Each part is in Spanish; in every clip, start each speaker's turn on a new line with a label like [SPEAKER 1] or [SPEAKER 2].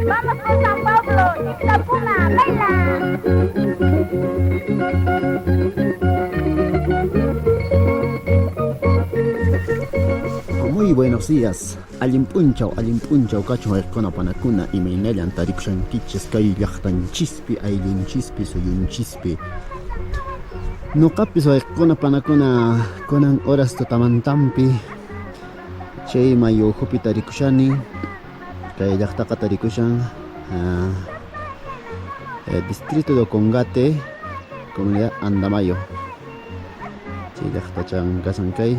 [SPEAKER 1] Vamos con San Pablo, Ixtapuna, baila.
[SPEAKER 2] Muy buenos días. Allimpunchaw, cacho erkona panakuna y mainallan taripshankichis kay llaqtanchispi, aylinchispi, suyunchispi. Nuqapis erkona panakuna kunan horas tutamantampi. Chay mayuhupi tarikushani. Kay llaqtaqa tarikushan distrito de Congate, comunidad Andamayo. Chay llaqtachan kasankay.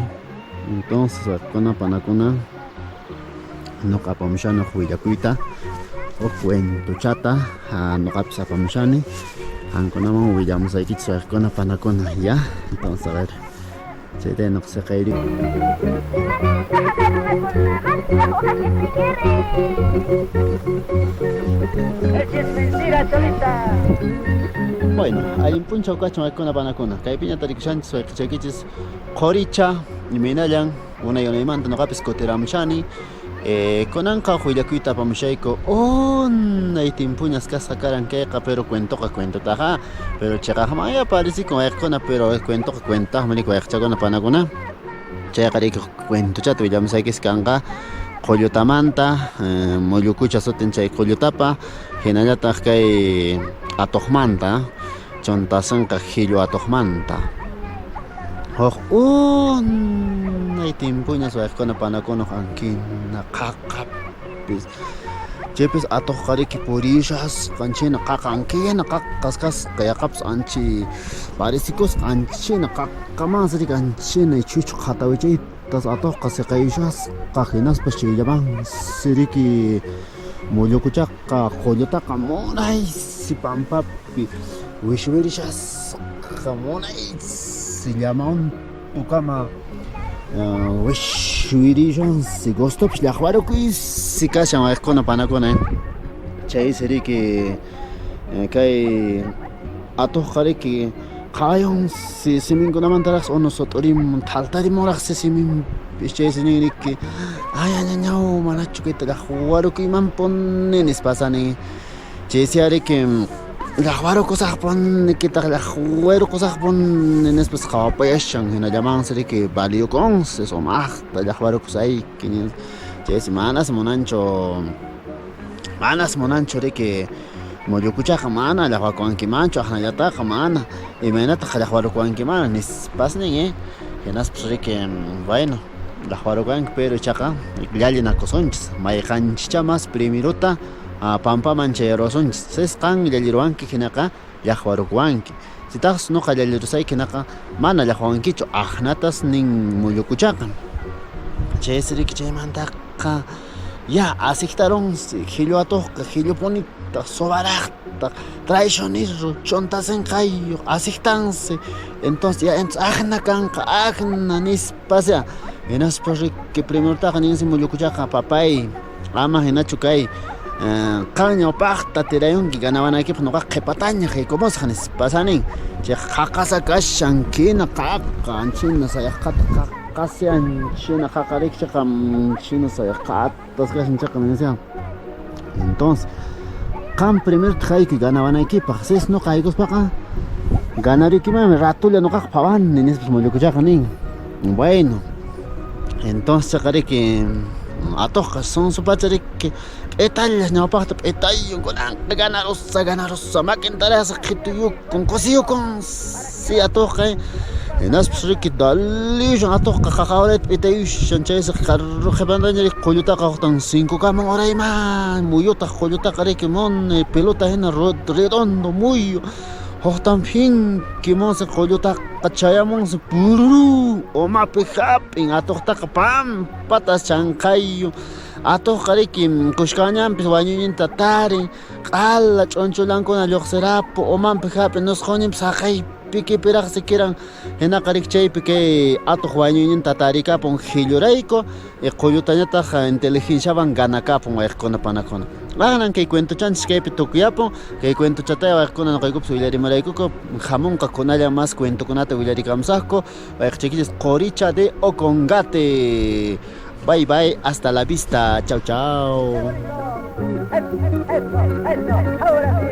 [SPEAKER 2] Entonces, con panacuna no capamshana huillacuita o cuento chata, no capsapamshani, anconama huillamos ahí con panacuna ya. Entonces, a ver, se te no se cae.
[SPEAKER 1] Es mentira, Cholita.
[SPEAKER 2] Bueno, hay un puncho cacho con la panacuna. Caipiña tarichan, soy chequichis, coricha. Iminayan una y una imanta no capes coteramshani conanca huillacuita pamshaiko on hay timpuñas casa caranqueca pero cuento taja pero checajamaya parece con ercona pero cuento manico erchagona panaguna checarico cuento chato villamos hay que escanga coyotamanta moyucucha sotenchay coyotapa genayata kay atojmanta chontasan cajillo atojmanta ay timpuña suave con panacono ankin na kakapis chepes atojari porishas kanchina kakankin kakaskas kaya kaps anchi parisicos anchina kakamasri kanchina chuchu khatawichi tas atojkas kaishas kajinas pashillaban siriki moyokucha ka khoyota kamonai sipampapi wishwerishas kamonai se llaman Ukama Wishwirijon si gosto pues la juaro que si casa más con panacona chay sería que hay atojare que kayon si simin con amantaras o nosotros taltari moras si simin chay sería que ay añañao manacho que te la juaro que man ponen espasane chay sería que la juaro cosas pon que te la juaro cosas pon en espes kapayashan en la llaman sería que valió con eso más la juaro cosas ahí que es manas monancho de que moyokucha jamana la juaro con que mancho ya está jamana y me nata la juaro con que mana ni pasen que nas pues que bueno la juaro con pero chaca ya le na cosonches mai cancha más primirota a pampa manchero son ses kan yaliruanki kinaka yahwaruwanki sitas no qallalirusay kinaka mana yahwanki cho ahnatas nin muyukuchakan chesri kichaymantaqa ya aceptaron hillo atoqa hillo bonita sobaraqta traicionero chontasen qayo aceptanse entonces ya ahna kanqa ahna nispasya enas por que primero taqa nin muyukuchaqa papay ama hinachu kay caño pacta tirayon que ganaban aquí pues no va que pataña que como se hanes pasanin que jacasa kashankina caca anchina se jacata casi anchina jacarek chacam chino se jacatas que anchacan entonces cam primer trae que ganaban aquí pues es no caigos para ganar aquí me rato le no cac pavan en eso como yo que ya gané bueno entonces chacaré que a todos son su padre que etallas no pasa etallo con ganarosa maquintaras que tú con cosío con si a todos الناس بشركة دالي جان أتوقع خاورت بتايش شنشايس خرو خبرنا اللي كلوتا قاعدين سينكو كمان أوريما مويوتا كلوتا قريك مون بيلوتا هنا ريدوندو مويو هختم فين كمان سكلوتا قتشايا مون سبورو وما بيخاب إن أتوقع كبام باتاس شانكايو أتوقع قريك كوشكانيا بسوانيين تتاري قال تشونشولان كنا لوخسراب وما بيخاب الناس خوني بساقي pique pera se quieran en la cariche pique ato juañin tatarika pon hiluraiko e coyutañata inteligencia van gana capon a con panacona hagan que cuento chance que pituquiapo que cuento chata va con no caigo subir maraico jamón con allá más cuento con ate wilari camsasco va chiquis coricha de Ocongate. Bye bye, hasta la vista, chao chao.
[SPEAKER 1] Eso, ahora sí.